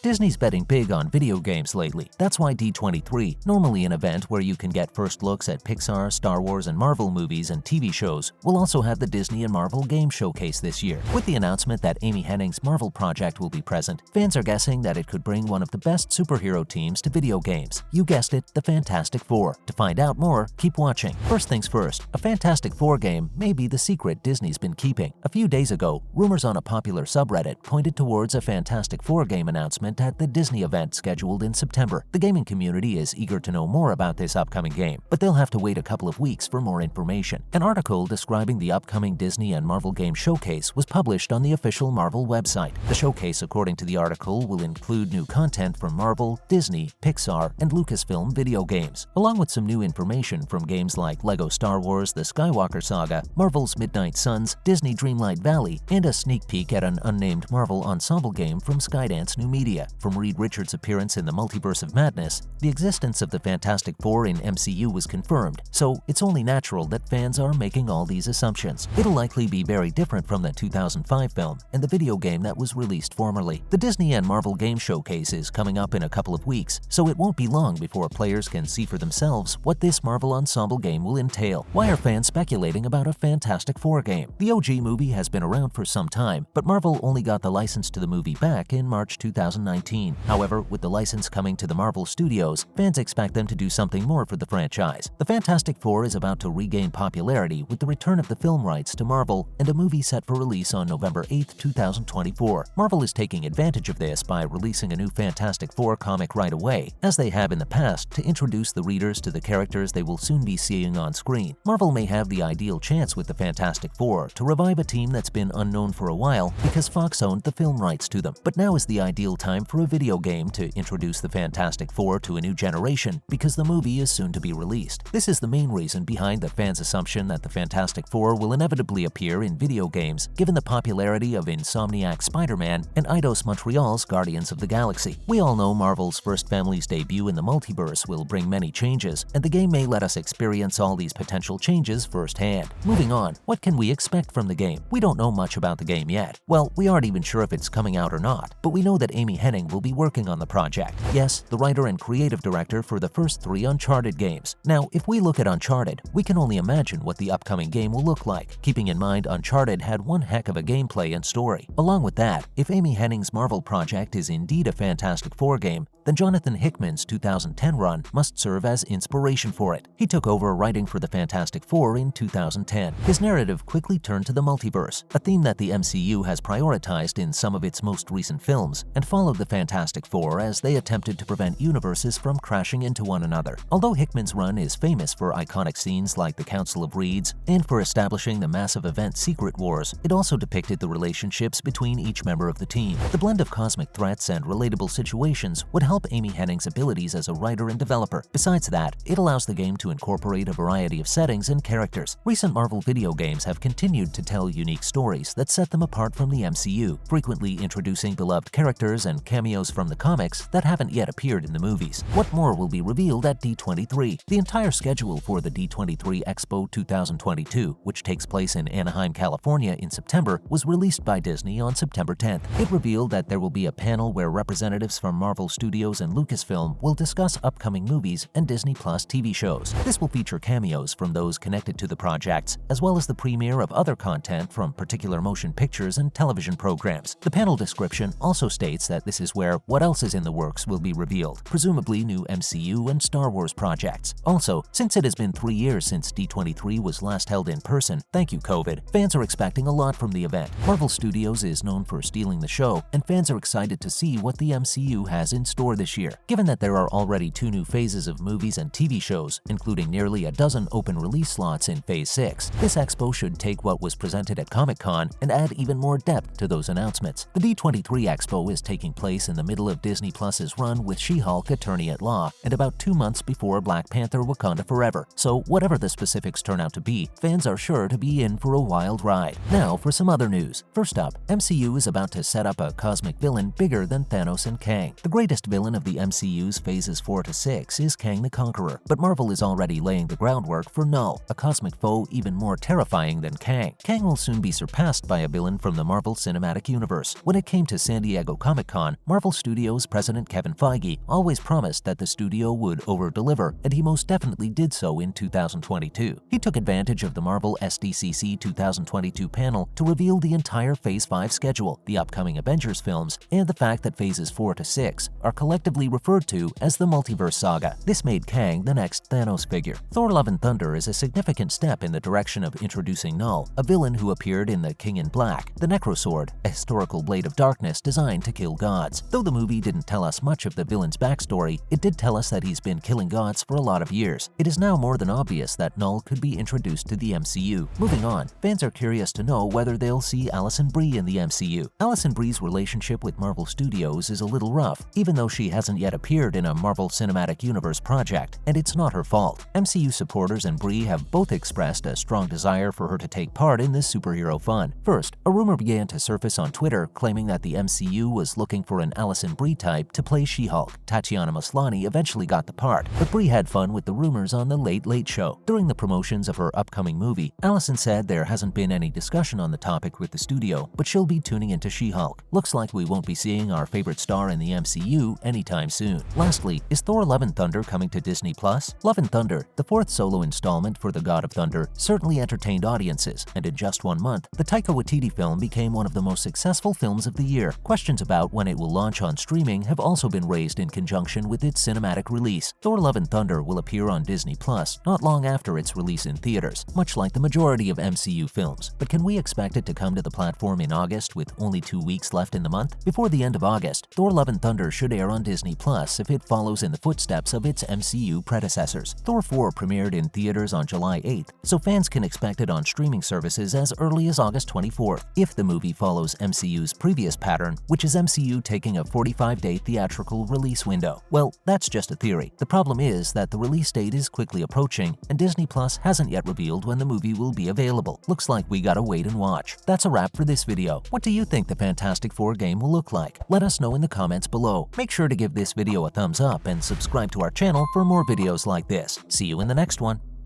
Disney's betting big on video games lately. That's why D23, normally an event where you can get first looks at Pixar, Star Wars, and Marvel movies and TV shows, will also have the Disney and Marvel Game Showcase this year. With the announcement that Amy Hennig's Marvel project will be present, fans are guessing that it could bring one of the best superhero teams to video games. You guessed it, the Fantastic Four. To find out more, keep watching. First things first, a Fantastic Four game may be the secret Disney's been keeping. A few days ago, rumors on a popular subreddit pointed towards a Fantastic Four game announcement at the Disney event scheduled in September. The gaming community is eager to know more about this upcoming game, but they'll have to wait a couple of weeks for more information. An article describing the upcoming Disney and Marvel Game Showcase was published on the official Marvel website. The showcase, according to the article, will include new content from Marvel, Disney, Pixar, and Lucasfilm video games, along with some new information from games like LEGO Star Wars, the Skywalker Saga, Marvel's Midnight Suns, Disney Dreamlight Valley, and a sneak peek at an unnamed Marvel ensemble game from Skydance New Media. From Reed Richards' appearance in the Multiverse of Madness, the existence of the Fantastic Four in MCU was confirmed, so it's only natural that fans are making all these assumptions. It'll likely be very different from the 2005 film and the video game that was released formerly. The Disney and Marvel Game Showcase is coming up in a couple of weeks, so it won't be long before players can see for themselves what this Marvel ensemble game will entail. Why are fans speculating about a Fantastic Four game? The OG movie has been around for some time, but Marvel only got the license to the movie back in March 2019. However, with the license coming to the Marvel Studios, fans expect them to do something more for the franchise. The Fantastic Four is about to regain popularity with the return of the film rights to Marvel and a movie set for release on November 8, 2024. Marvel is taking advantage of this by releasing a new Fantastic Four comic right away, as they have in the past, to introduce the readers to the characters they will soon be seeing on screen. Marvel may have the ideal chance with the Fantastic Four to revive a team that's been unknown for a while because Fox owned the film rights to them. But now is the ideal time for a video game to introduce the Fantastic Four to a new generation because the movie is soon to be released. This is the main reason behind the fans' assumption that the Fantastic Four will inevitably appear in video games, given the popularity of Insomniac's Spider-Man and Eidos Montreal's Guardians of the Galaxy. We all know Marvel's first family's debut in the multiverse will bring many changes, and the game may let us experience all these potential changes firsthand. Moving on, what can we expect from the game? We don't know much about the game yet. Well, we aren't even sure if it's coming out or not, but we know that Amy Hennig will be working on the project. Yes, the writer and creative director for the first 3 Uncharted games. Now, if we look at Uncharted, we can only imagine what the upcoming game will look like, keeping in mind Uncharted had one heck of a gameplay and story. Along with that, if Amy Hennig's Marvel project is indeed a Fantastic Four game, then Jonathan Hickman's 2010 run must serve as inspiration for it. He took over writing for the Fantastic Four in 2010. His narrative quickly turned to the multiverse, a theme that the MCU has prioritized in some of its most recent films, and followed the Fantastic Four as they attempted to prevent universes from crashing into one another. Although Hickman's run is famous for iconic scenes like the Council of Reeds and for establishing the massive event Secret Wars, it also depicted the relationships between each member of the team. The blend of cosmic threats and relatable situations would help Amy Hennig's abilities as a writer and developer. Besides that, it allows the game to incorporate a variety of settings and characters. Recent Marvel video games have continued to tell unique stories that set them apart from the MCU, frequently introducing beloved characters and cameos from the comics that haven't yet appeared in the movies. What more will be revealed at D23? The entire schedule for the D23 Expo 2022, which takes place in Anaheim, California in September, was released by Disney on September 10th. It revealed that there will be a panel where representatives from Marvel Studios and Lucasfilm will discuss upcoming movies and Disney Plus TV shows. This will feature cameos from those connected to the projects, as well as the premiere of other content from particular motion pictures and television programs. The panel description also states that this is where what else is in the works will be revealed, presumably new MCU and Star Wars projects. Also, since it has been 3 years since D23 was last held in person, thank you COVID, fans are expecting a lot from the event. Marvel Studios is known for stealing the show, and fans are excited to see what the MCU has in store this year. Given that there are already 2 new phases of movies and TV shows, including nearly a dozen open release slots in Phase 6, this expo should take what was presented at Comic-Con and add even more depth to those announcements. The D23 Expo is taking place in the middle of Disney Plus's run with She-Hulk Attorney at Law and about 2 months before Black Panther Wakanda Forever. So whatever the specifics turn out to be, fans are sure to be in for a wild ride. Now for some other news. First up, MCU is about to set up a cosmic villain bigger than Thanos and Kang. The greatest villain of the MCU's phases 4 to 6 is Kang the Conqueror, but Marvel is already laying the groundwork for Null, a cosmic foe even more terrifying than Kang. Kang will soon be surpassed by a villain from the Marvel Cinematic Universe. When it came to San Diego Comic-Con, on, Marvel Studios president Kevin Feige always promised that the studio would over-deliver, and he most definitely did so in 2022. He took advantage of the Marvel SDCC 2022 panel to reveal the entire Phase 5 schedule, the upcoming Avengers films, and the fact that Phases 4 to 6 are collectively referred to as the Multiverse Saga. This made Kang the next Thanos figure. Thor: Love and Thunder is a significant step in the direction of introducing Null, a villain who appeared in The King in Black, the Necrosword, a historical blade of darkness designed to kill gods. Though the movie didn't tell us much of the villain's backstory, it did tell us that he's been killing gods for a lot of years. It is now more than obvious that Null could be introduced to the MCU. Moving on, fans are curious to know whether they'll see Alison Brie in the MCU. Alison Brie's relationship with Marvel Studios is a little rough, even though she hasn't yet appeared in a Marvel Cinematic Universe project, and it's not her fault. MCU supporters and Brie have both expressed a strong desire for her to take part in this superhero fun. First, a rumor began to surface on Twitter claiming that the MCU was looking for an Alison Brie type to play She-Hulk. Tatiana Maslany eventually got the part, but Brie had fun with the rumors on The Late Late Show. During the promotions of her upcoming movie, Alison said there hasn't been any discussion on the topic with the studio, but she'll be tuning into She-Hulk. Looks like we won't be seeing our favorite star in the MCU anytime soon. Lastly, is Thor: Love and Thunder coming to Disney+? Love and Thunder, the fourth solo installment for the God of Thunder, certainly entertained audiences, and in just 1 month, the Taika Waititi film became one of the most successful films of the year. Questions about when it will launch on streaming have also been raised in conjunction with its cinematic release. Thor: Love and Thunder will appear on Disney+, not long after its release in theaters, much like the majority of MCU films. But can we expect it to come to the platform in August with only 2 weeks left in the month? Before the end of August, Thor: Love and Thunder should air on Disney+ if it follows in the footsteps of its MCU predecessors. Thor 4 premiered in theaters on July 8th, so fans can expect it on streaming services as early as August 24th, if the movie follows MCU's previous pattern, which is MCU taking a 45-day theatrical release window. Well, that's just a theory. The problem is that the release date is quickly approaching, and Disney+ hasn't yet revealed when the movie will be available. Looks like we gotta wait and watch. That's a wrap for this video. What do you think the Fantastic Four game will look like? Let us know in the comments below. Make sure to give this video a thumbs up and subscribe to our channel for more videos like this. See you in the next one.